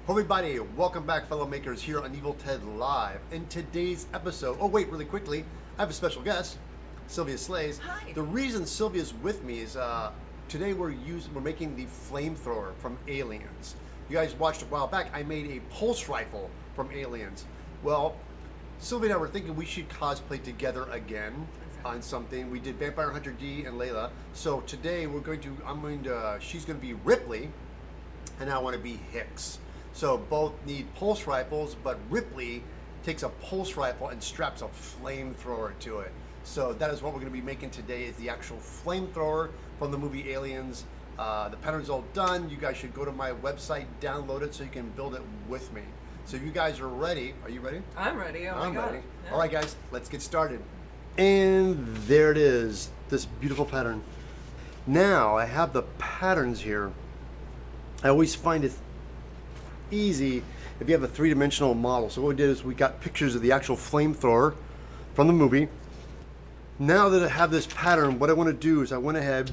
Everybody, welcome back, fellow makers, here on Evil Ted Live. In today's episode, oh wait, really quickly, I have a special guest, Sylvia Slays. Hi. The reason Sylvia's with me is today we're making the Flamethrower from Aliens. You guys watched a while back, I made a pulse rifle from Aliens. Well, Sylvia and I were thinking we should cosplay together again on something. We did Vampire Hunter D and Layla. So today she's going to be Ripley, and I want to be Hicks. So both need pulse rifles, but Ripley takes a pulse rifle and straps a flamethrower to it. So that is what we're going to be making today, is the actual flamethrower from the movie Aliens. The pattern's all done. You guys should go to my website, download it so you can build it with me. So if you guys are ready, are you ready? I'm ready. Oh I'm my God. ready. Yeah. All right, guys, let's get started. And there it is, this beautiful pattern. Now I have the patterns here. I always find it easy if you have a three-dimensional model. So what we did is we got pictures of the actual flamethrower from the movie. Now that I have this pattern, what I want to do is I went ahead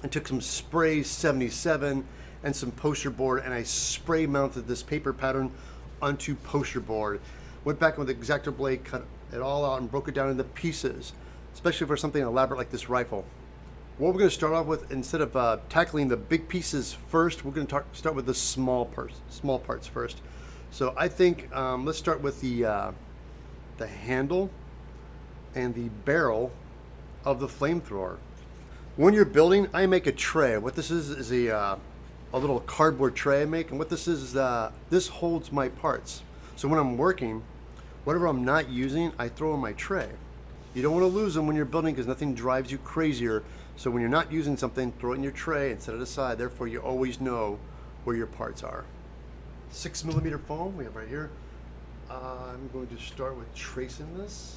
and took some spray 77 and some poster board, and I spray mounted this paper pattern onto poster board. Went back with the X-ACTO blade, cut it all out and broke it down into pieces, especially for something elaborate like this rifle. What we're going to start off with, instead of tackling the big pieces first, we're going to start with the small parts first. So I think let's start with the handle and the barrel of the flamethrower. When you're building, I make a tray. What this is a little cardboard tray I make, and what this is this holds my parts. So when I'm working, whatever I'm not using, I throw in my tray. You don't want to lose them when you're building, because nothing drives you crazier. So when you're not using something, throw it in your tray and set it aside. Therefore, you always know where your parts are. 6mm foam we have right here. I'm going to start with tracing this.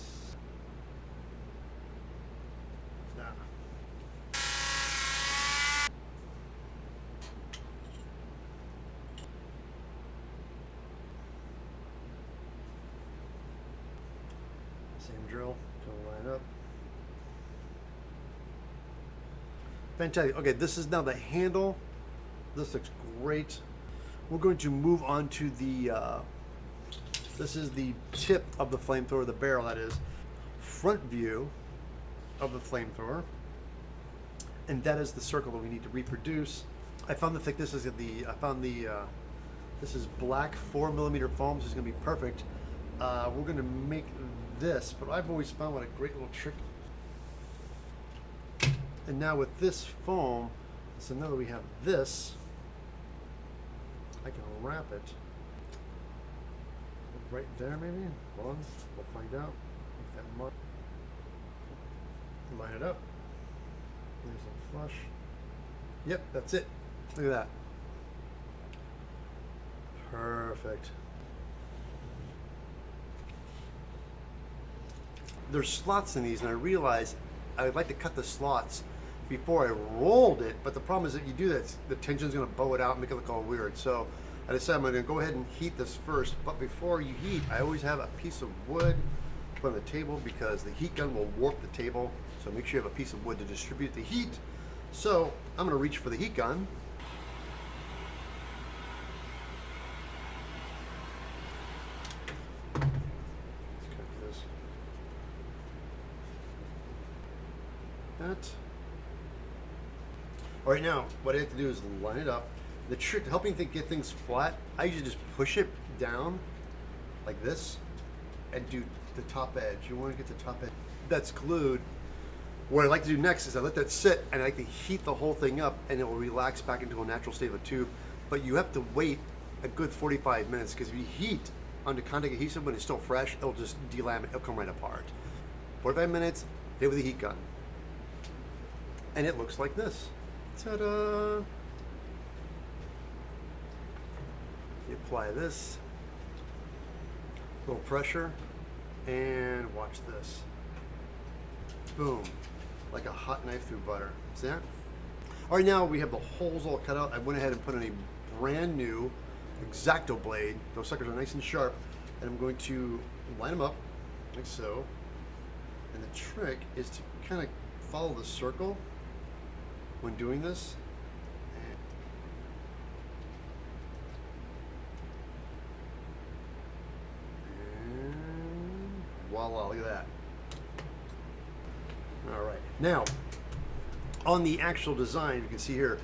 Same drill, gonna line up. Fantastic. Okay, this is now the handle. This looks great. We're going to move on to the, this is the tip of the flamethrower, the barrel that is. Front view of the flamethrower. And that is the circle that we need to reproduce. I found the thickness is this is black 4mm foam, so it's gonna be perfect. We're gonna make this, but I've always found what a great little trick. And now with this foam, so now that we have this, I can wrap it right there maybe. Hold on, we'll find out. Make that mark. Line it up. There's a flush. Yep, that's it. Look at that. Perfect. There's slots in these, and I realized I would like to cut the slots before I rolled it, but the problem is that you do that, the tension's going to bow it out and make it look all weird. So I decided I'm going to go ahead and heat this first, but before you heat, I always have a piece of wood put on the table, because the heat gun will warp the table, so make sure you have a piece of wood to distribute the heat. So I'm going to reach for the heat gun. That. All right, now what I have to do is line it up. The trick to helping get things flat, I usually just push it down like this and do the top edge. You want to get the top edge that's glued. What I like to do next is I let that sit, and I like to heat the whole thing up, and it will relax back into a natural state of a tube. But you have to wait a good 45 minutes, because if you heat under contact adhesive when it's still fresh, it'll just delaminate, it'll come right apart. 45 minutes, hit with a heat gun. And it looks like this. Ta-da! You apply this, a little pressure, and watch this. Boom, like a hot knife through butter. See that? All right, now we have the holes all cut out. I went ahead and put in a brand new X-ACTO blade. Those suckers are nice and sharp, and I'm going to line them up like so. And the trick is to kind of follow the circle when doing this. voila, look at that. All right, now on the actual design, you can see here,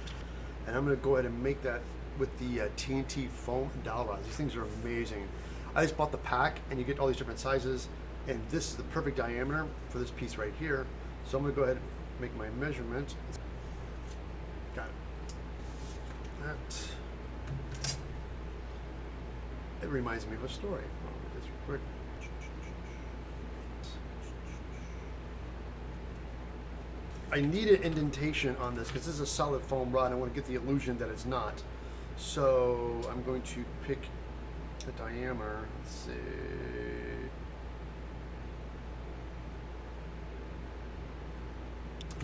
and I'm going to go ahead and make that with the TNT foam dowel rods. These things are amazing. I just bought the pack, and you get all these different sizes, and this is the perfect diameter for this piece right here. So I'm going to go ahead and make my measurement. Got it. That. It reminds me of a story. I'll do this real quick. I need an indentation on this because this is a solid foam rod. I want to get the illusion that it's not. So I'm going to pick the diameter. Let's see.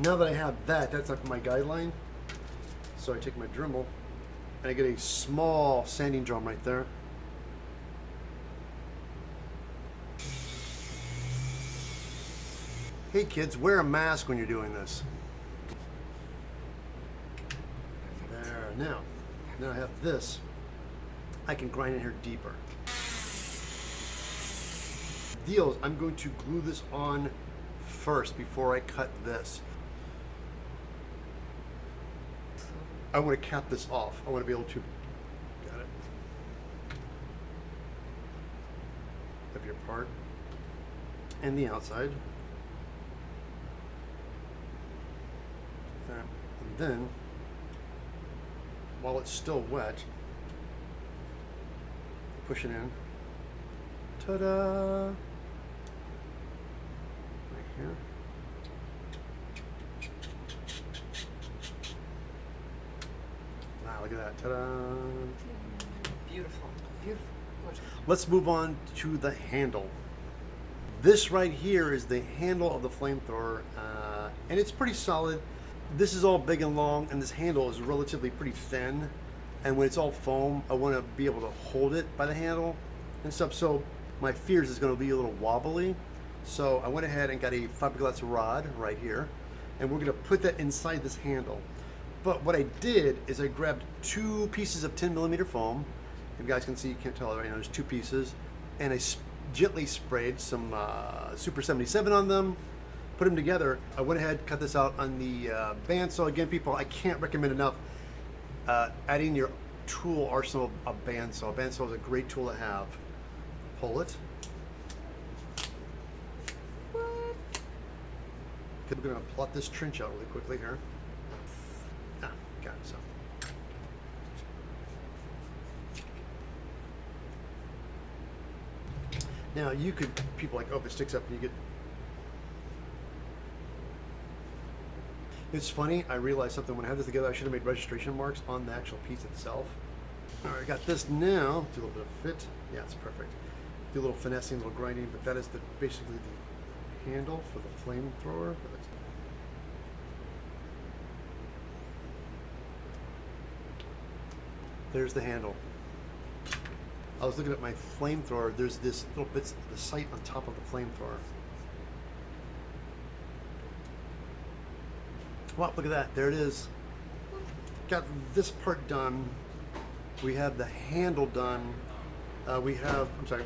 Now that I have that, that's like my guideline. So I take my Dremel and I get a small sanding drum right there. Hey kids, wear a mask when you're doing this. There, now I have this. I can grind in here deeper. Deal is I'm going to glue this on first before I cut this. I want to cap this off. I want to be able to, got it, have your part and the outside. And then, while it's still wet, push it in. Ta-da! Right here. Wow, look at that. Ta-da! Beautiful, beautiful, gorgeous. Let's move on to the handle. This right here is the handle of the flamethrower, and it's pretty solid. This is all big and long, and this handle is relatively pretty thin. And when it's all foam, I want to be able to hold it by the handle and stuff. So my fears is going to be a little wobbly. So I went ahead and got a fiberglass rod right here, and we're going to put that inside this handle. But what I did is I grabbed 2 pieces of 10mm foam. You guys can see, you can't tell right now, there's 2 pieces. And I gently sprayed some Super 77 on them. Put them together. I went ahead, cut this out on the bandsaw. Again, people, I can't recommend enough adding your tool arsenal a bandsaw. A bandsaw is a great tool to have. Pull it. What? Okay, we're going to plot this trench out really quickly here. Ah, got it. So. Now you could, people like, oh, if it sticks up and you get. It's funny, I realized something when I had this together. I should have made registration marks on the actual piece itself. All right, I got this now. Do a little bit of fit. Yeah, it's perfect. Do a little finessing, a little grinding, but that is basically the handle for the flamethrower. There's the handle. I was looking at my flamethrower. There's this little bits of the sight on top of the flamethrower. Wow, look at that. There it is. Got this part done. We have the handle done. We have, I'm sorry,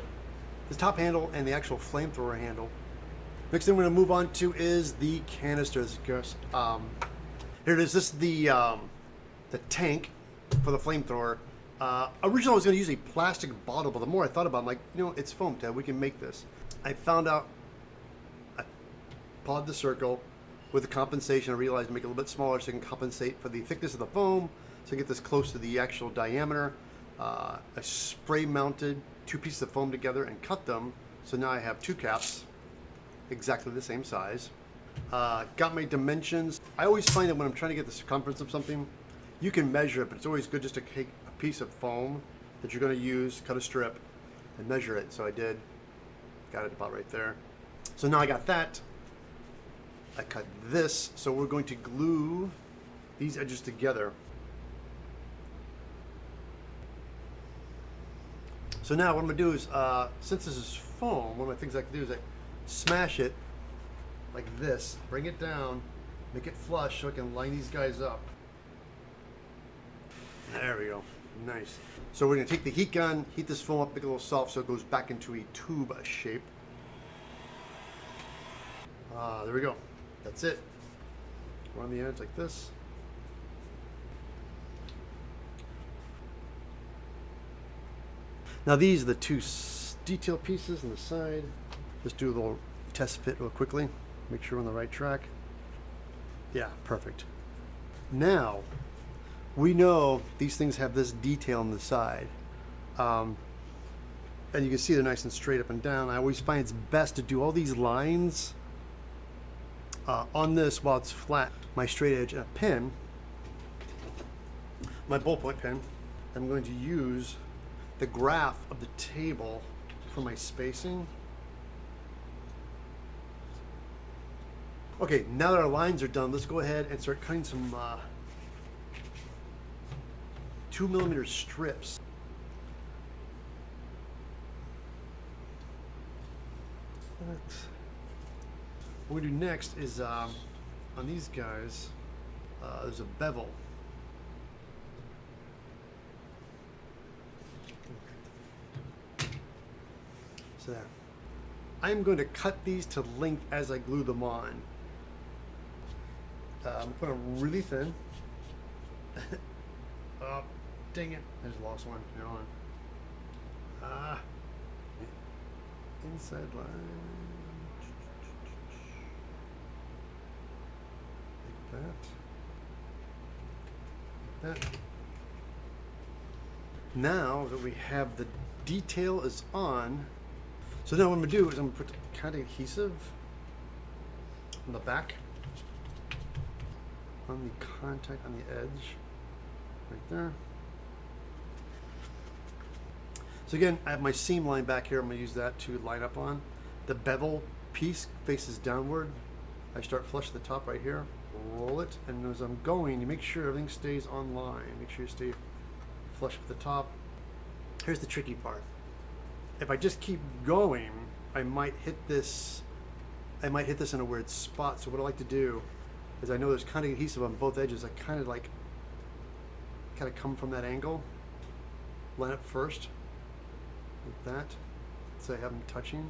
the top handle and the actual flamethrower handle. Next thing we're going to move on to is the canisters. Here it is. This is the tank for the flamethrower. Originally I was going to use a plastic bottle, but the more I thought about it, I'm like, you know, it's foam, Ted. We can make this. I found out, I plotted the circle. With the compensation, I realized to make it a little bit smaller so I can compensate for the thickness of the foam, so I get this close to the actual diameter. I spray mounted 2 pieces of foam together and cut them, so now I have 2 caps, exactly the same size. Got my dimensions. I always find that when I'm trying to get the circumference of something, you can measure it, but it's always good just to take a piece of foam that you're going to use, cut a strip, and measure it. So I did. Got it about right there. So now I got that. I cut this, so we're going to glue these edges together. So now what I'm going to do is, since this is foam, one of the things I can do is I smash it like this, bring it down, make it flush so I can line these guys up. There we go. Nice. So we're going to take the heat gun, heat this foam up, make it a little soft so it goes back into a tube shape. There we go. That's it. On the edge like this. Now these are the two detail pieces on the side. Just do a little test fit real quickly. Make sure we're on the right track. Yeah, perfect. Now, we know these things have this detail on the side. And you can see they're nice and straight up and down. I always find it's best to do all these lines on this while it's flat. My straight edge and a pen, my ballpoint pen, I'm going to use the graph of the table for my spacing. Okay, now that our lines are done, let's go ahead and start cutting some 2mm strips. What we do next is on these guys, there's a bevel. So there. I'm going to cut these to length as I glue them on. I'm put them really thin. Oh, dang it! I just lost one. Hang on. Inside line. Like that. Like that. Now that we have the detail is on, so now what I'm going to do is I'm going to put kind of adhesive on the back, on the contact on the edge, right there. So again, I have my seam line back here. I'm going to use that to line up on. The bevel piece faces downward. I start flush at the top right here, roll it, and as I'm going, you make sure everything stays on line. Make sure you stay flush with the top. Here's the tricky part. If I just keep going, I might hit this in a weird spot. So what I like to do is, I know there's kind of adhesive on both edges. I kind of come from that angle, line up first, like that, so I have them touching.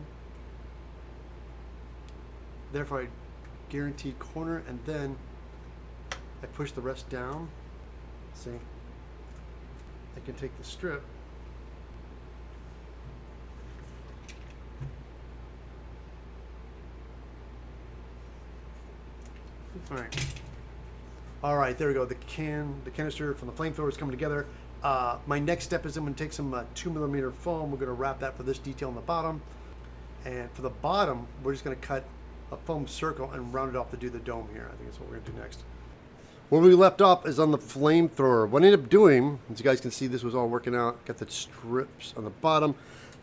Therefore, I guarantee corner, and then I push the rest down. See, I can take the strip, all right, there we go. The canister from the flamethrower is coming together. My next step is I'm going to take some 2mm foam. We're going to wrap that for this detail on the bottom, and for the bottom, we're just going to cut a foam circle and round it off to do the dome here. I think that's what we're going to do next. Where we left off is on the flamethrower. What I ended up doing, as you guys can see, this was all working out. Got the strips on the bottom.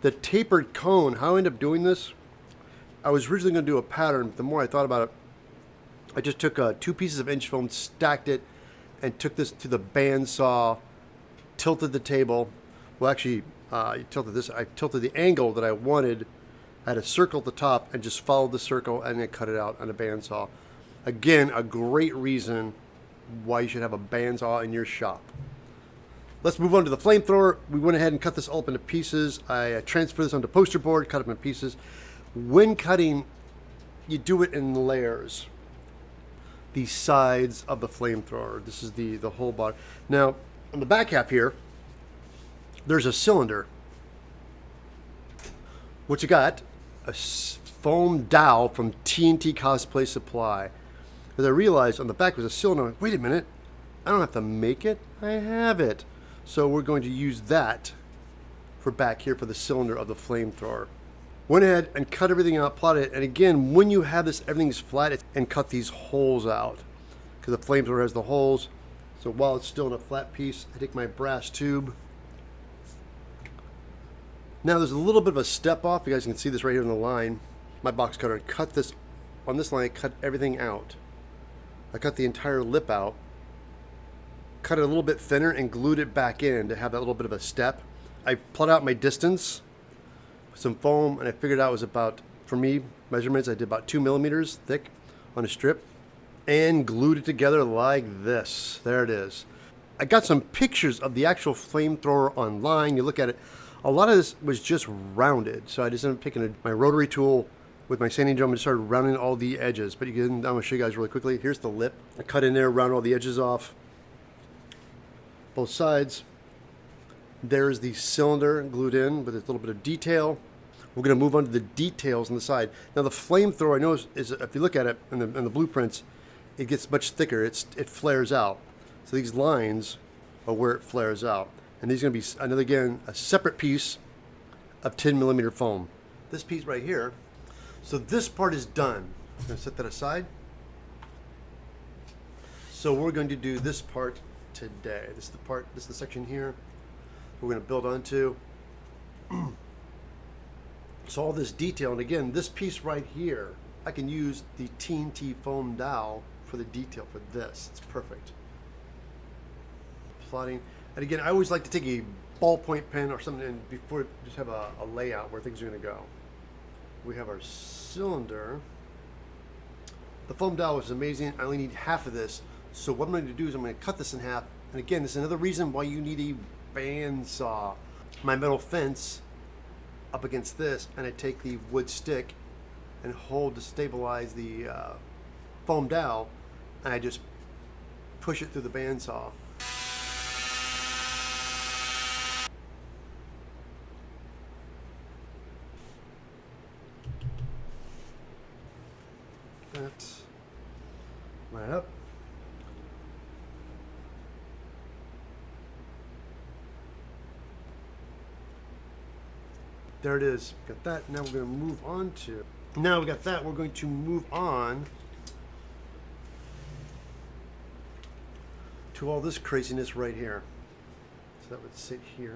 The tapered cone, how I ended up doing this, I was originally going to do a pattern. The more I thought about it, I just took 2 pieces of inch foam, stacked it, and took this to the bandsaw, tilted the table. Well, actually, I tilted the angle that I wanted. I had a circle at the top and just followed the circle and then cut it out on a bandsaw. Again, a great reason why you should have a bandsaw in your shop. Let's move on to the flamethrower. We went ahead and cut this all up into pieces. I transferred this onto poster board, cut it into pieces. When cutting, you do it in layers. The sides of the flamethrower. This is the whole body. Now, on the back half here, there's a cylinder. What you got? A foam dowel from TNT Cosplay Supply. As I realized on the back was a cylinder, I'm like, wait a minute, I don't have to make it, I have it. So we're going to use that for back here for the cylinder of the flamethrower. Went ahead and cut everything out, plotted it, and again, when you have this, everything's flat, and cut these holes out, because the flamethrower has the holes. So while it's still in a flat piece, I take my brass tube. Now there's a little bit of a step off. You guys can see this right here in the line. My box cutter, cut this, on this line, I cut everything out. I cut the entire lip out, cut it a little bit thinner, and glued it back in to have that little bit of a step. I plotted out my distance with some foam, and I figured out it was about, for me, measurements, I did about 2mm thick on a strip, and glued it together like this. There it is. I got some pictures of the actual flamethrower online. You look at it, a lot of this was just rounded, so I just ended up taking my rotary tool, with my sanding drum and started rounding all the edges. But again, I'm going to show you guys really quickly. Here's the lip. I cut in there, round all the edges off. Both sides. There's the cylinder glued in with a little bit of detail. We're going to move on to the details on the side. Now the flamethrower, I noticed, is if you look at it in the blueprints, it gets much thicker. It flares out. So these lines are where it flares out. And these are going to be, another again, a separate piece of 10mm foam. This piece right here. So this part is done. I'm going to set that aside. So we're going to do this part today. This is the part, this is the section here we're going to build onto. So all this detail, and again, this piece right here, I can use the TNT foam dowel for the detail for this. It's perfect. Plotting. And again, I always like to take a ballpoint pen or something and before just have a layout where things are going to go. We have our cylinder. The foam dowel is amazing. I only need half of this. So what I'm going to do is I'm going to cut this in half. And again, this is another reason why you need a bandsaw. My metal fence up against this, and I take the wood stick and hold to stabilize the foam dowel, and I just push it through the bandsaw. That, line it up. There it is. Got that. Now we're going to move on to. Now we got that. We're going to move on to all this craziness right here. So that would sit here.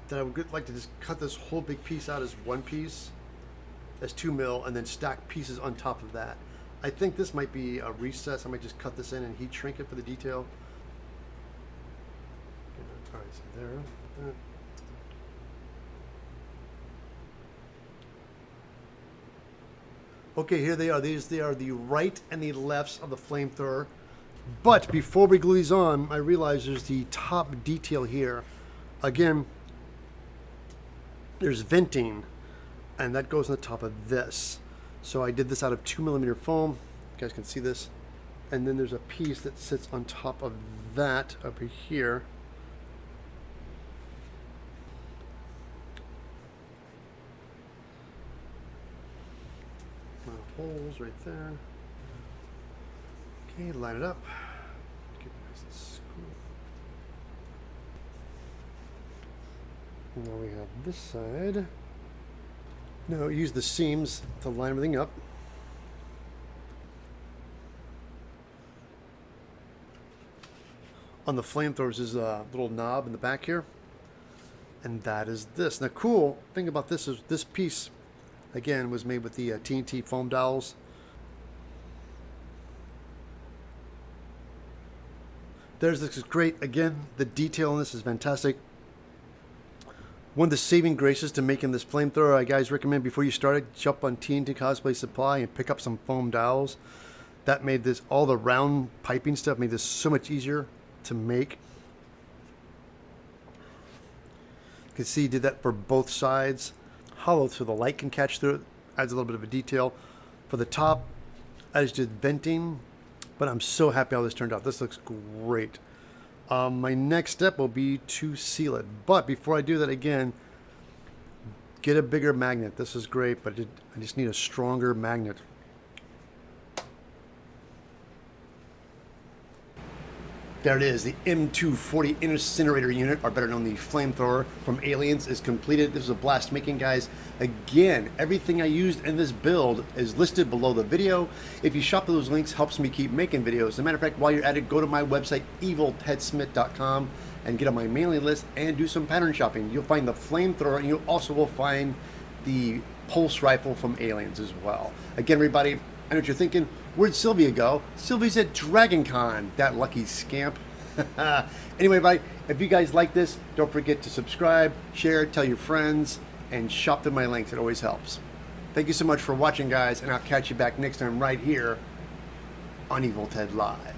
Then I would like to just cut this whole big piece out as one piece, as 2mm, and then stack pieces on top of that. I think this might be a recess. I might just cut this in and heat shrink it for the detail. All right, so there. Okay, here they are. They are the right and the lefts of the flamethrower. But before we glue these on, I realize there's the top detail here. Again, there's venting, and that goes on the top of this. So I did this out of 2mm foam. You guys can see this. And then there's a piece that sits on top of that over here. Holes right there. Okay, line it up. Give it a nice screw. Now we have this side. Now use the seams to line everything up. On the flamethrowers is a little knob in the back here. And that is this. Now cool thing about this is this piece, again, was made with the TNT foam dowels. This is great. Again, the detail in this is fantastic. One of the saving graces to making this flamethrower, I guys recommend before you start it, jump on TNT Cosplay Supply and pick up some foam dowels. That made this, all the round piping stuff made this so much easier to make. You can see, did that for both sides. Hollow so the light can catch through it. Adds a little bit of a detail. For the top, I just did venting, but I'm so happy how this turned out. This looks great. My next step will be to seal it. But before I do that, again, get a bigger magnet. This is great, but I just need a stronger magnet. There it is. The M240 incinerator unit, or better known the Flamethrower from Aliens, is completed. This is a blast making, guys. Again, everything I used in this build is listed below the video. If you shop those links, helps me keep making videos. As a matter of fact, while you're at it, go to my website, eviltedsmith.com, and get on my mailing list and do some pattern shopping. You'll find the Flamethrower, and you also will find the pulse rifle from Aliens as well. Again, everybody, I know what you're thinking. Where'd Sylvia go? Sylvia's at Dragon Con, that lucky scamp. Anyway, everybody, if you guys like this, don't forget to subscribe, share, tell your friends, and shop through my links. It always helps. Thank you so much for watching, guys, and I'll catch you back next time right here on Evil Ted Live.